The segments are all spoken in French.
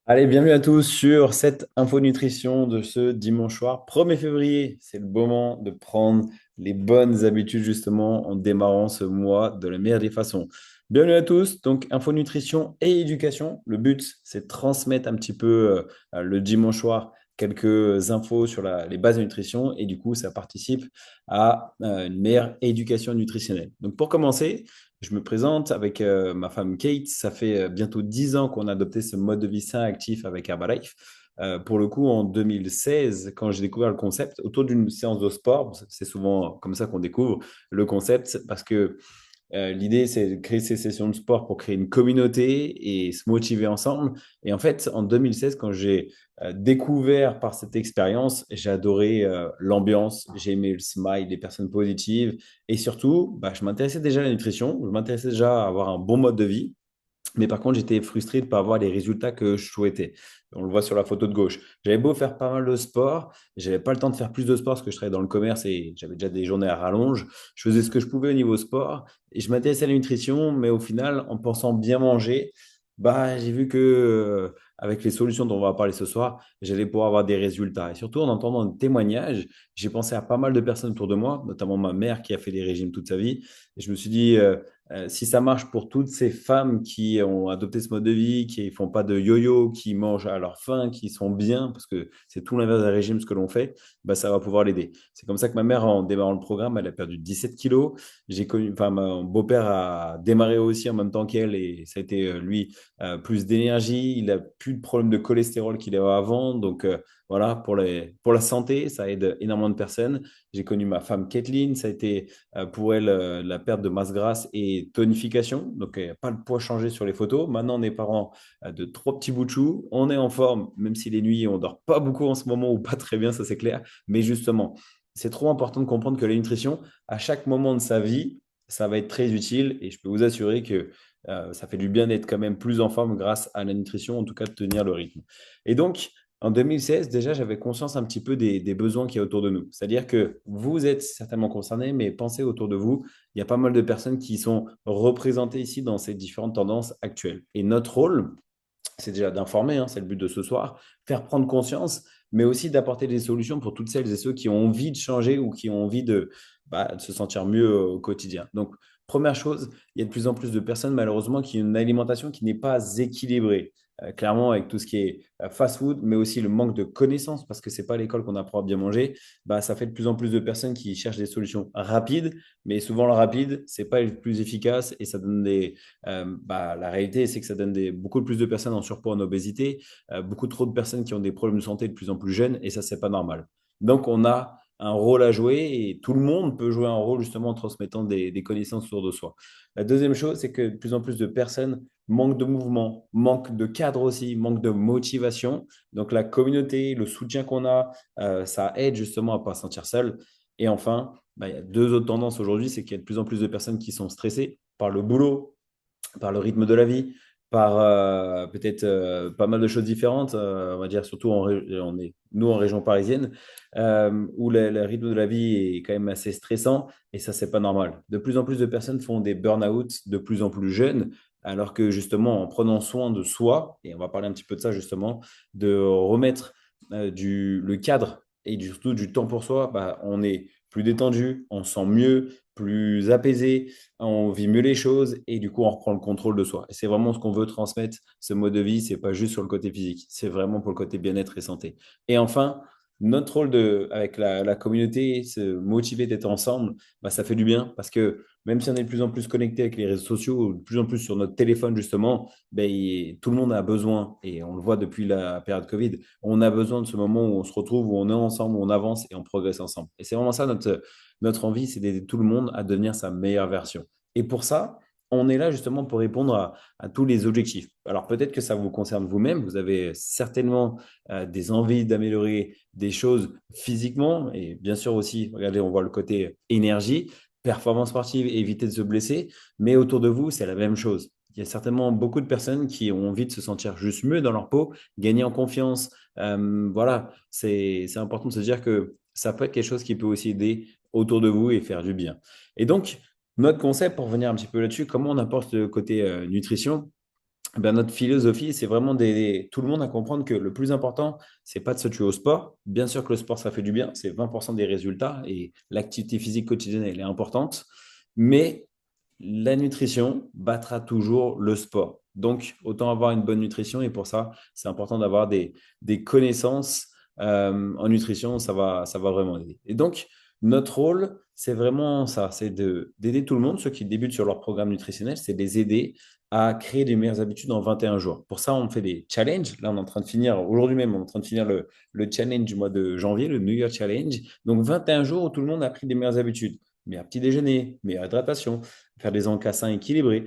Allez, bienvenue à tous sur cette info nutrition de ce dimanche soir 1er février. C'est le moment de prendre les bonnes habitudes justement en démarrant ce mois de la meilleure des façons. Bienvenue à tous, donc info nutrition et éducation. Le but, c'est de transmettre un petit peu le dimanche soir quelques infos sur les bases de nutrition et du coup, ça participe à une meilleure éducation nutritionnelle. Donc pour commencer, je me présente avec ma femme Kate. Ça fait bientôt 10 ans qu'on a adopté ce mode de vie sain actif avec Herbalife. Pour le coup, en 2016, quand j'ai découvert le concept, autour d'une séance de sport, c'est souvent comme ça qu'on découvre le concept, parce que l'idée, c'est de créer ces sessions de sport pour créer une communauté et se motiver ensemble. Et en fait, en 2016, quand j'ai découvert par cette expérience, j'ai adoré l'ambiance, j'ai aimé le smile, les personnes positives. Et surtout, bah, je m'intéressais déjà à la nutrition, je m'intéressais déjà à avoir un bon mode de vie. Mais par contre, j'étais frustré de ne pas avoir les résultats que je souhaitais. On le voit sur la photo de gauche. J'avais beau faire pas mal de sport, j'avais pas le temps de faire plus de sport parce que je travaillais dans le commerce et j'avais déjà des journées à rallonge. Je faisais ce que je pouvais au niveau sport et je m'intéressais à la nutrition, mais au final, en pensant bien manger, bah, j'ai vu que avec les solutions dont on va parler ce soir, j'allais pouvoir avoir des résultats. Et surtout, en entendant des témoignages, j'ai pensé à pas mal de personnes autour de moi, notamment ma mère qui a fait des régimes toute sa vie. Et je me suis dit, si ça marche pour toutes ces femmes qui ont adopté ce mode de vie, qui font pas de yo-yo, qui mangent à leur faim, qui sont bien, parce que c'est tout l'inverse d'un régime ce que l'on fait, bah, ça va pouvoir l'aider. C'est comme ça que ma mère, en démarrant le programme, elle a perdu 17 kilos. J'ai connu, enfin, mon beau-père a démarré aussi en même temps qu'elle et ça a été, lui, plus d'énergie. Il a plus de problème de cholestérol qu'il avait avant. Donc, voilà, pour la santé, ça aide énormément de personnes. J'ai connu ma femme Kathleen, ça a été pour elle, la perte de masse grasse et tonification. Donc, pas le poids changé sur les photos. Maintenant, on est parents de trois petits bouts de chou. On est en forme, même si les nuits, on dort pas beaucoup en ce moment ou pas très bien, ça c'est clair. Mais justement, c'est trop important de comprendre que la nutrition, à chaque moment de sa vie, ça va être très utile. Et je peux vous assurer que ça fait du bien d'être quand même plus en forme grâce à la nutrition, en tout cas de tenir le rythme. Et donc, en 2016, déjà, j'avais conscience un petit peu des besoins qu'il y a autour de nous. C'est-à-dire que vous êtes certainement concernés, mais pensez autour de vous, il y a pas mal de personnes qui sont représentées ici dans ces différentes tendances actuelles. Et notre rôle, c'est déjà d'informer, hein, c'est le but de ce soir, faire prendre conscience, mais aussi d'apporter des solutions pour toutes celles et ceux qui ont envie de changer ou qui ont envie de se sentir mieux au quotidien. Donc, première chose, il y a de plus en plus de personnes, malheureusement, qui ont une alimentation qui n'est pas équilibrée. Clairement, avec tout ce qui est fast-food, mais aussi le manque de connaissances, parce que c'est pas à l'école qu'on apprend à bien manger, bah, ça fait de plus en plus de personnes qui cherchent des solutions rapides, mais souvent le rapide, c'est pas le plus efficace et ça donne la réalité, c'est que ça donne beaucoup plus de personnes en surpoids, en obésité, beaucoup trop de personnes qui ont des problèmes de santé de plus en plus jeunes, et ça, c'est pas normal. Donc, on a un rôle à jouer et tout le monde peut jouer un rôle justement en transmettant des connaissances autour de soi. La deuxième chose, c'est que de plus en plus de personnes manquent de mouvement, manquent de cadre aussi, manquent de motivation. Donc, la communauté, le soutien qu'on a, ça aide justement à ne pas se sentir seul. Et enfin, bah, il y a deux autres tendances aujourd'hui, c'est qu'il y a de plus en plus de personnes qui sont stressées par le boulot, par le rythme de la vie, par peut-être pas mal de choses différentes, on va dire surtout on est, nous en région parisienne, où le rythme de la vie est quand même assez stressant et ça, c'est pas normal. De plus en plus de personnes font des burn-out de plus en plus jeunes, alors que justement en prenant soin de soi, et on va parler un petit peu de ça justement, de remettre le cadre et surtout du temps pour soi, bah, on est plus détendu, on se sent mieux, plus apaisé, on vit mieux les choses et du coup, on reprend le contrôle de soi. Et c'est vraiment ce qu'on veut transmettre, ce mode de vie. C'est pas juste sur le côté physique, c'est vraiment pour le côté bien-être et santé. Et enfin, notre rôle avec la communauté, se motiver d'être ensemble, bah, ça fait du bien parce que même si on est de plus en plus connecté avec les réseaux sociaux, de plus en plus sur notre téléphone, justement, ben, tout le monde a besoin, et on le voit depuis la période Covid, on a besoin de ce moment où on se retrouve, où on est ensemble, où on avance et on progresse ensemble. Et c'est vraiment ça notre envie, c'est d'aider tout le monde à devenir sa meilleure version. Et pour ça, on est là justement pour répondre à tous les objectifs. Alors peut-être que ça vous concerne vous-même, vous avez certainement des envies d'améliorer des choses physiquement et bien sûr aussi, regardez, on voit le côté énergie, performance sportive, éviter de se blesser, mais autour de vous, c'est la même chose. Il y a certainement beaucoup de personnes qui ont envie de se sentir juste mieux dans leur peau, gagner en confiance. Voilà, c'est important de se dire que ça peut être quelque chose qui peut aussi aider autour de vous et faire du bien. Et donc, notre concept, pour revenir un petit peu là-dessus, comment on apporte le côté nutrition, Ben, notre philosophie, c'est vraiment d'aider tout le monde à comprendre que le plus important, c'est pas de se tuer au sport. Bien sûr que le sport, ça fait du bien, c'est 20% des résultats et l'activité physique quotidienne, elle est importante. Mais la nutrition battra toujours le sport. Donc, autant avoir une bonne nutrition et pour ça, c'est important d'avoir des connaissances en nutrition, ça va vraiment aider. Et donc, notre rôle, c'est vraiment ça, c'est d'aider tout le monde, ceux qui débutent sur leur programme nutritionnel, c'est de les aider à créer des meilleures habitudes en 21 jours. Pour ça, on fait des challenges. Là, on est en train de finir, aujourd'hui même, on est en train de finir le challenge du mois de janvier, le New Year Challenge. Donc, 21 jours où tout le monde a pris des meilleures habitudes. Meilleur petit déjeuner, meilleure hydratation, faire des encassins équilibrés,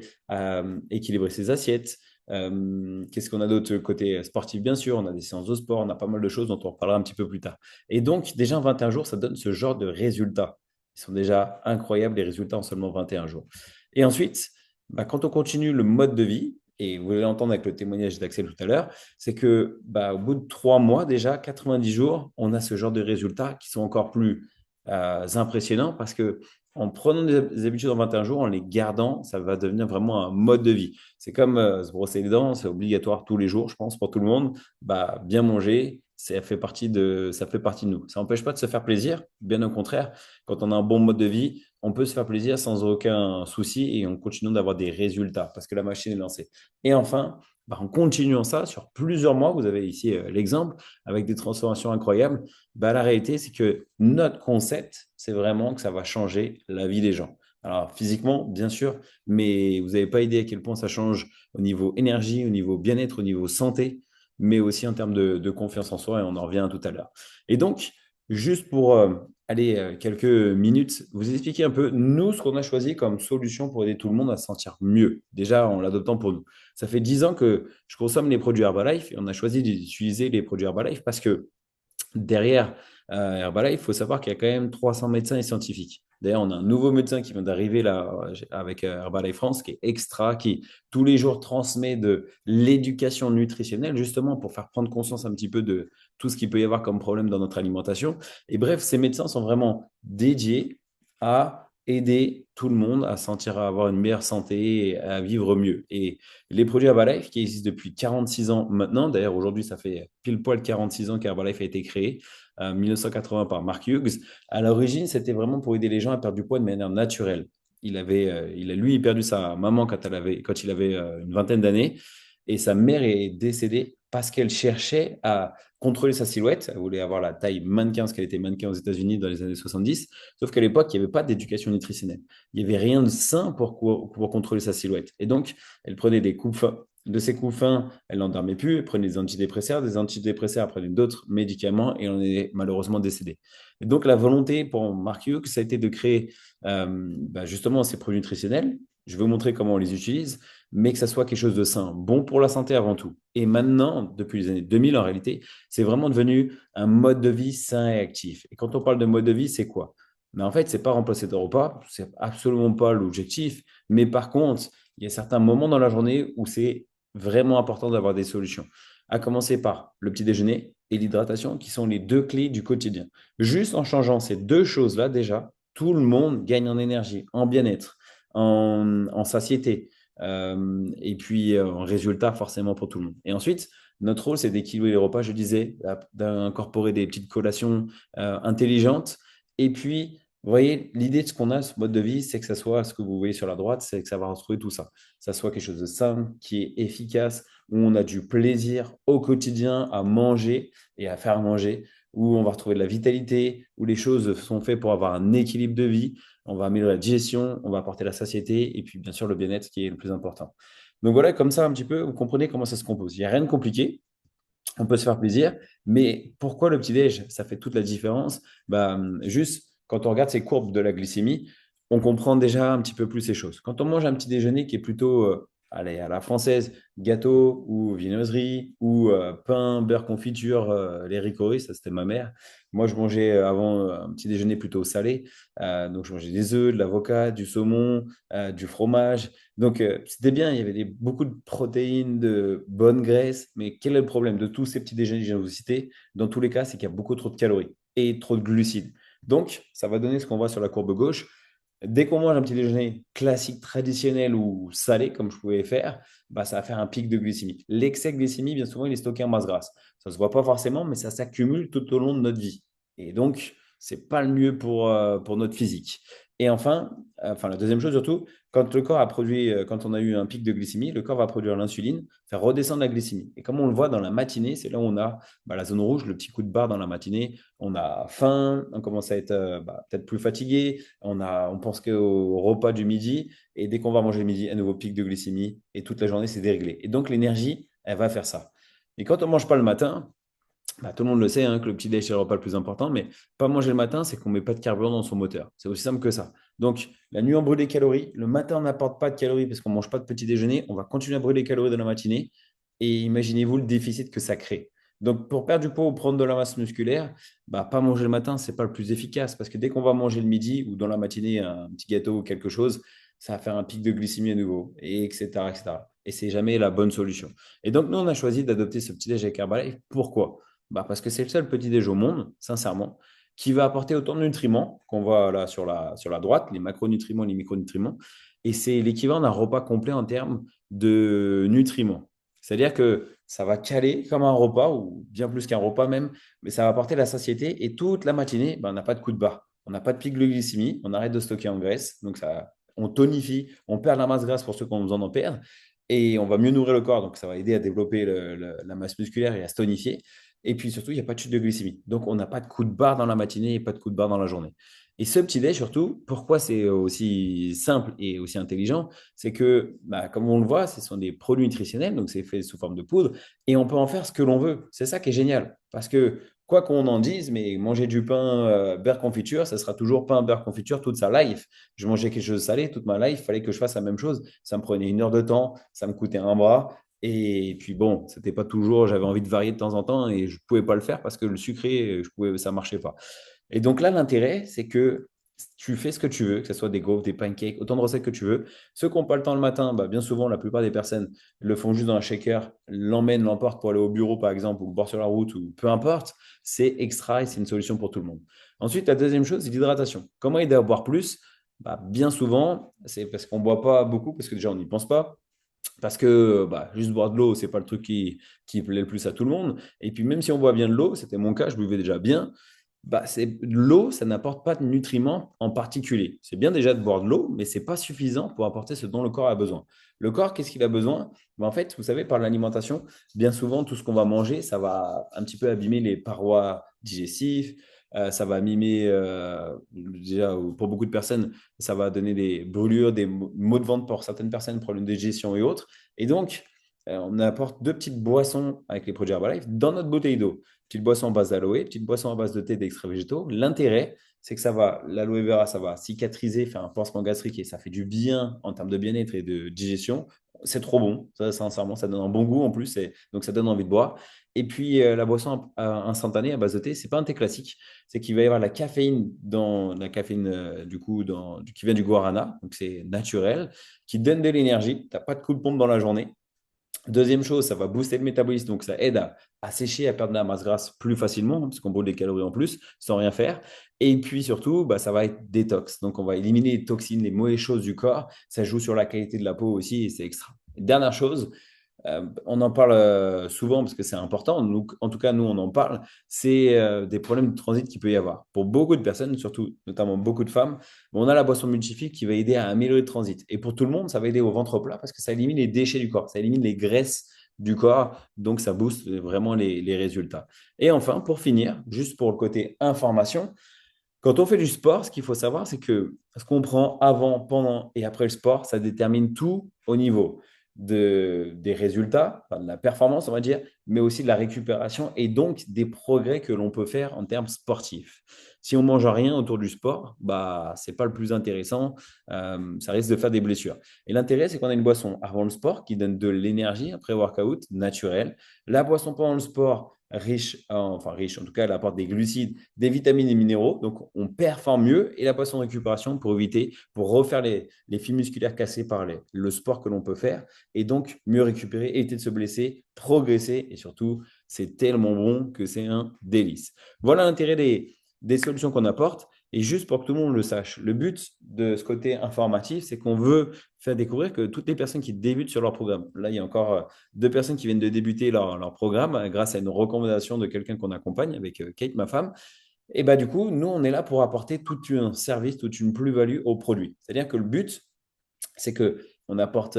équilibrer ses assiettes. Qu'est-ce qu'on a d'autre côté sportif, bien sûr, on a des séances de sport, on a pas mal de choses dont on reparlera un petit peu plus tard. Et donc, déjà en 21 jours, ça donne ce genre de résultats. Ils sont déjà incroyables, les résultats en seulement 21 jours. Et ensuite, bah, quand on continue le mode de vie, et vous allez l'entendre avec le témoignage d'Axel tout à l'heure, c'est que bah, au bout de 3 mois déjà, 90 jours, on a ce genre de résultats qui sont encore plus impressionnants parce que en prenant des habitudes en 21 jours, en les gardant, ça va devenir vraiment un mode de vie. C'est comme se brosser les dents, c'est obligatoire tous les jours, je pense, pour tout le monde. Bah, bien manger, ça fait partie de nous. Ça n'empêche pas de se faire plaisir, bien au contraire. Quand on a un bon mode de vie, on peut se faire plaisir sans aucun souci et on continue d'avoir des résultats parce que la machine est lancée. Et enfin, bah, en continuant ça sur plusieurs mois, vous avez ici l'exemple, avec des transformations incroyables, bah, la réalité, c'est que notre concept, c'est vraiment que ça va changer la vie des gens. Alors, physiquement, bien sûr, mais vous n'avez pas idée à quel point ça change au niveau énergie, au niveau bien-être, au niveau santé, mais aussi en termes de confiance en soi, et on en revient tout à l'heure. Et donc, juste pour aller quelques minutes, vous expliquer un peu, nous, ce qu'on a choisi comme solution pour aider tout le monde à se sentir mieux, déjà en l'adoptant pour nous. Ça fait 10 ans que je consomme les produits Herbalife et on a choisi d'utiliser les produits Herbalife parce que derrière Herbalife, il faut savoir qu'il y a quand même 300 médecins et scientifiques. D'ailleurs, on a un nouveau médecin qui vient d'arriver là avec Herbalife France, qui est extra, qui tous les jours transmet de l'éducation nutritionnelle, justement pour faire prendre conscience un petit peu de tout ce qu'il peut y avoir comme problème dans notre alimentation. Et bref, ces médecins sont vraiment dédiés à aider tout le monde à sentir, à avoir une meilleure santé et à vivre mieux. Et les produits Herbalife, qui existent depuis 46 ans maintenant, d'ailleurs aujourd'hui ça fait pile poil 46 ans qu'Herbalife a été créé, 1980 par Mark Hughes, à l'origine c'était vraiment pour aider les gens à perdre du poids de manière naturelle. Il a lui perdu sa maman quand il avait une vingtaine d'années et sa mère est décédée parce qu'elle cherchait à contrôler sa silhouette. Elle voulait avoir la taille mannequin, parce qu'elle était mannequin aux États-Unis dans les années 70. Sauf qu'à l'époque, il n'y avait pas d'éducation nutritionnelle. Il n'y avait rien de sain pour contrôler sa silhouette. Et donc, elle prenait des coupes fins. De ces coups fins, elle n'endormait plus, elle prenait des antidépresseurs, elle prenait d'autres médicaments et on est malheureusement décédé. Et donc la volonté pour Mark Hughes, ça a été de créer justement ces produits nutritionnels. Je vais vous montrer comment on les utilise, mais que ça soit quelque chose de sain, bon pour la santé avant tout. Et maintenant, depuis les années 2000, en réalité, c'est vraiment devenu un mode de vie sain et actif. Et quand on parle de mode de vie, c'est quoi? Mais en fait, c'est pas remplacer de repas, c'est absolument pas l'objectif. Mais par contre, il y a certains moments dans la journée où c'est vraiment important d'avoir des solutions. À commencer par le petit déjeuner et l'hydratation, qui sont les deux clés du quotidien. Juste en changeant ces deux choses-là, déjà, tout le monde gagne en énergie, en bien-être, en satiété, et puis en résultat forcément pour tout le monde. Et ensuite, notre rôle, c'est d'équilibrer les repas, je disais, d'incorporer des petites collations intelligentes. Et puis, vous voyez, l'idée de ce qu'on a, ce mode de vie, c'est que ça soit ce que vous voyez sur la droite, c'est que ça va retrouver tout ça. Ça soit quelque chose de sain, qui est efficace, où on a du plaisir au quotidien à manger et à faire manger, où on va retrouver de la vitalité, où les choses sont faites pour avoir un équilibre de vie, on va améliorer la digestion, on va apporter la satiété et puis bien sûr le bien-être qui est le plus important. Donc voilà, comme ça un petit peu, vous comprenez comment ça se compose. Il n'y a rien de compliqué, on peut se faire plaisir, mais pourquoi le petit-déj? Ça fait toute la différence. Bah, juste, quand on regarde ces courbes de la glycémie, on comprend déjà un petit peu plus ces choses. Quand on mange un petit déjeuner qui est plutôt allez, à la française, gâteau ou viennoiserie ou pain, beurre, confiture, les ricoris, ça c'était ma mère. Moi, je mangeais avant un petit déjeuner plutôt salé. Donc, je mangeais des œufs, de l'avocat, du saumon, du fromage. Donc, c'était bien, il y avait beaucoup de protéines, de bonnes graisses, mais quel est le problème de tous ces petits déjeuners que je viens de vous citer? Dans tous les cas, c'est qu'il y a beaucoup trop de calories et trop de glucides. Donc, ça va donner ce qu'on voit sur la courbe gauche. Dès qu'on mange un petit déjeuner classique, traditionnel ou salé, comme je pouvais faire, bah, ça va faire un pic de glycémie. L'excès de glycémie, bien souvent, il est stocké en masse grasse. Ça ne se voit pas forcément, mais ça s'accumule tout au long de notre vie. Et donc, c'est pas le mieux pour notre physique. Et enfin, la deuxième chose surtout, quand le corps a produit, quand on a eu un pic de glycémie, le corps va produire l'insuline, faire redescendre la glycémie. Et comme on le voit dans la matinée, c'est là où on a la zone rouge, le petit coup de barre dans la matinée. On a faim, on commence à être peut-être plus fatigué, on pense qu'au repas du midi, et dès qu'on va manger le midi, un nouveau pic de glycémie, et toute la journée, c'est déréglé. Et donc, l'énergie, elle va faire ça. Et quand on ne mange pas le matin, tout le monde le sait, hein, que le petit déj, c'est le repas le plus important, mais pas manger le matin, c'est qu'on ne met pas de carburant dans son moteur. C'est aussi simple que ça. Donc, la nuit, on brûle des calories. Le matin, on n'apporte pas de calories parce qu'on ne mange pas de petit déjeuner. On va continuer à brûler des calories de la matinée. Et imaginez-vous le déficit que ça crée. Donc, pour perdre du poids ou prendre de la masse musculaire, pas manger le matin, ce n'est pas le plus efficace parce que dès qu'on va manger le midi ou dans la matinée un petit gâteau ou quelque chose, ça va faire un pic de glycémie à nouveau, et etc., etc. Et c'est jamais la bonne solution. Et donc, nous, on a choisi d'adopter ce petit déj avec Herbalife. Pourquoi? Parce que c'est le seul petit déj au monde, sincèrement, qui va apporter autant de nutriments qu'on voit là sur la droite, les macronutriments, les micronutriments. Et c'est l'équivalent d'un repas complet en termes de nutriments. C'est-à-dire que ça va caler comme un repas, ou bien plus qu'un repas même, mais ça va apporter la satiété. Et toute la matinée, on n'a pas de coup de barre. On n'a pas de pic de glycémie, on arrête de stocker en graisse. Donc ça, on tonifie, on perd la masse grasse pour ceux qui ont besoin d'en perdre. Et on va mieux nourrir le corps. Donc ça va aider à développer la masse musculaire et à se tonifier. Et puis surtout, il n'y a pas de chute de glycémie. Donc, on n'a pas de coup de barre dans la matinée et pas de coup de barre dans la journée. Et ce petit déj, surtout, pourquoi c'est aussi simple et aussi intelligent, c'est que, comme on le voit, ce sont des produits nutritionnels, donc c'est fait sous forme de poudre, et on peut en faire ce que l'on veut. C'est ça qui est génial. Parce que, quoi qu'on en dise, mais manger du pain beurre confiture, ça sera toujours pain beurre confiture toute sa life. Je mangeais quelque chose de salé toute ma life, il fallait que je fasse la même chose. Ça me prenait 1 heure de temps, ça me coûtait un bras. Et puis bon, c'était pas toujours, j'avais envie de varier de temps en temps et je pouvais pas le faire parce que le sucré, ça marchait pas. Et donc là, l'intérêt, c'est que tu fais ce que tu veux, que ce soit des gaufres, des pancakes, autant de recettes que tu veux. Ceux qui n'ont pas le temps le matin, bien souvent, la plupart des personnes le font juste dans un shaker, l'emmènent, l'emportent pour aller au bureau, par exemple, ou bord sur la route, ou peu importe. C'est extra et c'est une solution pour tout le monde. Ensuite, la deuxième chose, c'est l'hydratation. Comment aider à boire plus? Bien souvent, c'est parce qu'on ne boit pas beaucoup, parce que déjà, on n'y pense pas. Parce que juste boire de l'eau, c'est pas le truc qui plaît le plus à tout le monde. Et puis même si on boit bien de l'eau, c'était mon cas, je buvais déjà bien, l'eau, ça n'apporte pas de nutriments en particulier. C'est bien déjà de boire de l'eau, mais c'est pas suffisant pour apporter ce dont le corps a besoin. Le corps, qu'est-ce qu'il a besoin? En fait, vous savez, par l'alimentation, bien souvent, tout ce qu'on va manger, ça va un petit peu abîmer les parois digestives, ça va mimer, déjà, pour beaucoup de personnes, ça va donner des brûlures, des maux de ventre pour certaines personnes, problèmes de digestion et autres. Et donc, on apporte deux petites boissons avec les produits Herbalife dans notre bouteille d'eau. Petite boisson à base d'aloe, petite boisson à base de thé d'extraits végétaux. L'intérêt, c'est que l'aloe vera, ça va cicatriser, faire un pansement gastrique et ça fait du bien en termes de bien-être et de digestion. C'est trop bon, ça, sincèrement, ça donne un bon goût en plus, donc ça donne envie de boire. Et puis la boisson instantanée à base de thé, c'est pas un thé classique, c'est qu'il va y avoir la caféine dans la caféine du coup qui vient du guarana, donc c'est naturel, qui donne de l'énergie. Tu n'as pas de coup de pompe dans la journée. Deuxième chose, ça va booster le métabolisme, donc ça aide à sécher, à perdre de la masse grasse plus facilement, parce qu'on brûle des calories en plus sans rien faire. Et puis surtout, ça va être détox. Donc on va éliminer les toxines, les mauvaises choses du corps. Ça joue sur la qualité de la peau aussi et c'est extra. Dernière chose, on en parle souvent parce que c'est important. Nous, en tout cas, nous, on en parle. C'est des problèmes de transit qu'il peut y avoir. Pour beaucoup de personnes, surtout, notamment beaucoup de femmes, on a la boisson multifique qui va aider à améliorer le transit. Et pour tout le monde, ça va aider au ventre plat parce que ça élimine les déchets du corps, ça élimine les graisses du corps. Donc, ça booste vraiment les résultats. Et enfin, pour finir, juste pour le côté information, quand on fait du sport, ce qu'il faut savoir, c'est que ce qu'on prend avant, pendant et après le sport, ça détermine tout au niveau des résultats, enfin, de la performance, on va dire, mais aussi de la récupération et donc des progrès que l'on peut faire en termes sportifs. Si on mange rien autour du sport, c'est pas le plus intéressant, ça risque de faire des blessures. Et l'intérêt, c'est qu'on a une boisson avant le sport qui donne de l'énergie après workout naturelle. La boisson pendant le sport riche, en tout cas, elle apporte des glucides, des vitamines et minéraux. Donc, on performe mieux. Et la boisson de récupération pour refaire les fibres musculaires cassées par le sport que l'on peut faire. Et donc, mieux récupérer, éviter de se blesser, progresser. Et surtout, c'est tellement bon que c'est un délice. Voilà l'intérêt des solutions qu'on apporte. Et juste pour que tout le monde le sache, le but de ce côté informatif, c'est qu'on veut faire découvrir que toutes les personnes qui débutent sur leur programme, là, il y a encore deux personnes qui viennent de débuter leur programme grâce à une recommandation de quelqu'un qu'on accompagne avec Kate, ma femme. Et bah, du coup, nous, on est là pour apporter tout un service, toute une plus-value au produit. C'est-à-dire que le but, c'est que on apporte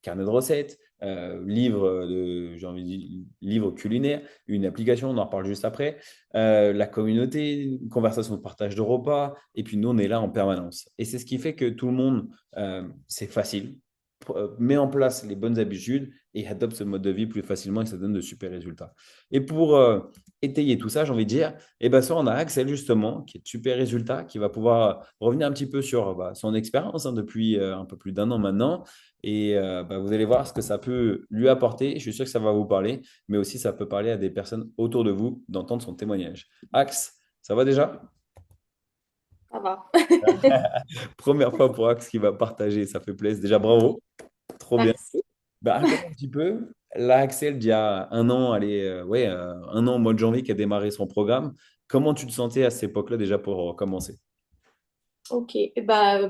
carnet de recettes, livre j'ai envie de dire, livre culinaire, une application, on en reparle juste après, la communauté, une conversation de partage de repas, et puis nous, on est là en permanence. Et c'est ce qui fait que tout le monde, c'est facile, met en place les bonnes habitudes et adopte ce mode de vie plus facilement et ça donne de super résultats. Et pour étayer tout ça, j'ai envie de dire, et ben ça, on a Axel justement, qui est de super résultats, qui va pouvoir revenir un petit peu sur son expérience depuis un peu plus d'un an maintenant. Et vous allez voir ce que ça peut lui apporter. Je suis sûr que ça va vous parler, mais aussi ça peut parler à des personnes autour de vous d'entendre son témoignage. Axe, ça va déjà? Ça va. Première fois pour Axe qui va partager, ça fait plaisir. Déjà, bravo, trop bien. Merci. Bah, raconte un petit peu. Là, Axel, il y a un an, allez, ouais, un an au mois de janvier, qui a démarré son programme. Comment tu te sentais à cette époque-là déjà pour commencer? Ok.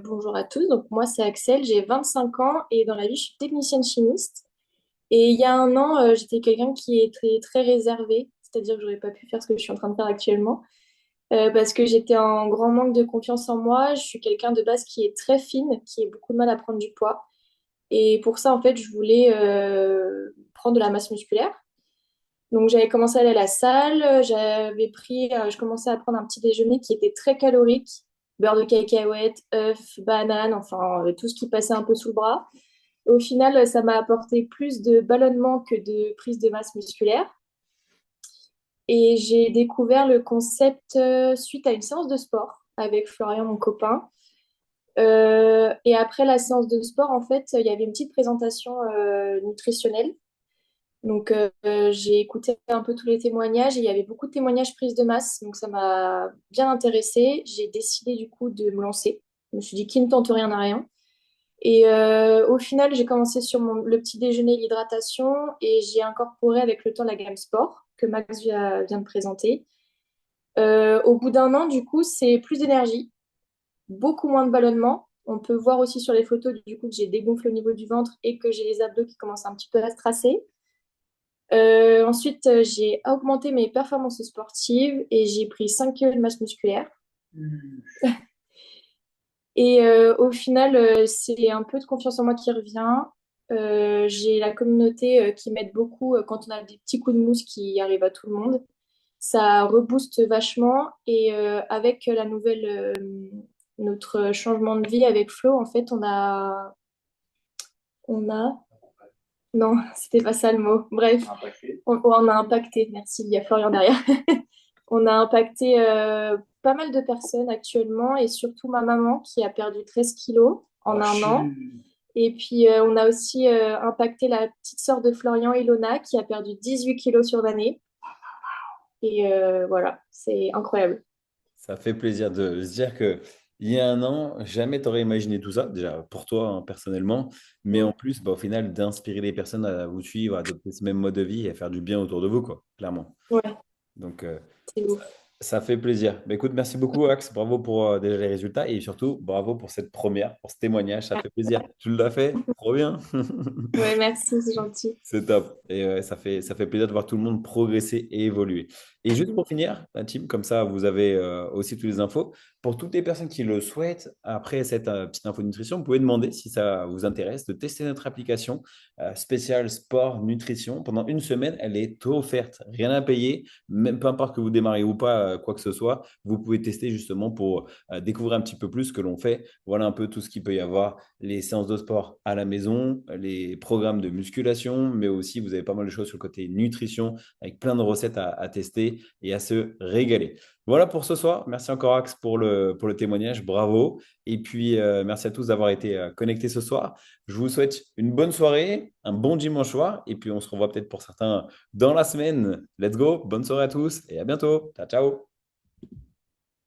Bonjour à tous. Donc, moi, c'est Axel, j'ai 25 ans et dans la vie, je suis technicienne chimiste. Et il y a un an, j'étais quelqu'un qui était très réservé, c'est-à-dire que j'aurais pas pu faire ce que je suis en train de faire actuellement parce que j'étais en grand manque de confiance en moi. Je suis quelqu'un de base qui est très fine, qui a beaucoup de mal à prendre du poids. Et pour ça, en fait, je voulais prendre de la masse musculaire. Donc, j'avais commencé à aller à la salle, je commençais à prendre un petit déjeuner qui était très calorique, beurre de cacahuète, œufs, bananes, enfin, tout ce qui passait un peu sous le bras. Au final, ça m'a apporté plus de ballonnement que de prise de masse musculaire. Et j'ai découvert le concept suite à une séance de sport avec Florian, mon copain. Et après la séance de sport, en fait, il y avait une petite présentation nutritionnelle. Donc, j'ai écouté un peu tous les témoignages et il y avait beaucoup de témoignages prise de masse. Donc, ça m'a bien intéressée. J'ai décidé du coup de me lancer. Je me suis dit, qui ne tente rien n'a rien. Et au final, j'ai commencé sur le petit déjeuner, l'hydratation et j'ai incorporé avec le temps la gamme sport que Max vient de présenter. Au bout d'un an, du coup, c'est plus d'énergie, beaucoup moins de ballonnement. On peut voir aussi sur les photos du coup que j'ai dégonflé au niveau du ventre et que j'ai les abdos qui commencent un petit peu à se tracer. Ensuite, j'ai augmenté mes performances sportives et j'ai pris 5 kilos de masse musculaire. Et au final, c'est un peu de confiance en moi qui revient. J'ai la communauté qui m'aide beaucoup quand on a des petits coups de mousse qui arrivent à tout le monde. Ça rebooste vachement. Et avec notre changement de vie avec Flo, en fait, on a, non, c'était pas ça le mot. Bref, on a impacté. Merci, il y a Florian derrière. On a impacté pas mal de personnes actuellement et surtout ma maman qui a perdu 13 kilos en un an. Et puis on a aussi impacté la petite sœur de Florian, Ilona, qui a perdu 18 kilos sur l'année. Et voilà, c'est incroyable. Ça fait plaisir de se dire que il y a un an, jamais tu aurais imaginé tout ça, déjà pour toi personnellement, mais en Mm. plus, bah, au final, d'inspirer les personnes à vous suivre, à adopter ce même mode de vie et à faire du bien autour de vous, quoi, clairement. Ouais, Donc, c'est ça, ouf. ça fait plaisir. Bah, écoute, merci beaucoup, Axe. Bravo pour déjà les résultats et surtout, bravo pour cette première, pour ce témoignage. Ça fait plaisir. Tu l'as fait? Trop bien. Ouais, merci, c'est gentil. C'est top. Et ouais, ça fait plaisir de voir tout le monde progresser et évoluer. Et juste Mm. pour finir, la team, comme ça, vous avez aussi toutes les infos. Pour toutes les personnes qui le souhaitent, après cette petite info nutrition, vous pouvez demander si ça vous intéresse de tester notre application spéciale sport nutrition. Pendant une semaine, elle est offerte. Rien à payer, même peu importe que vous démarrez ou pas, quoi que ce soit. Vous pouvez tester justement pour découvrir un petit peu plus ce que l'on fait. Voilà un peu tout ce qu'il peut y avoir, les séances de sport à la maison, les programmes de musculation, mais aussi vous avez pas mal de choses sur le côté nutrition avec plein de recettes à tester et à se régaler. Voilà pour ce soir. Merci encore Axe pour le témoignage. Bravo. Et puis merci à tous d'avoir été connectés ce soir. Je vous souhaite une bonne soirée, un bon dimanche soir et puis on se revoit peut-être pour certains dans la semaine. Let's go. Bonne soirée à tous et à bientôt. Ciao, ciao.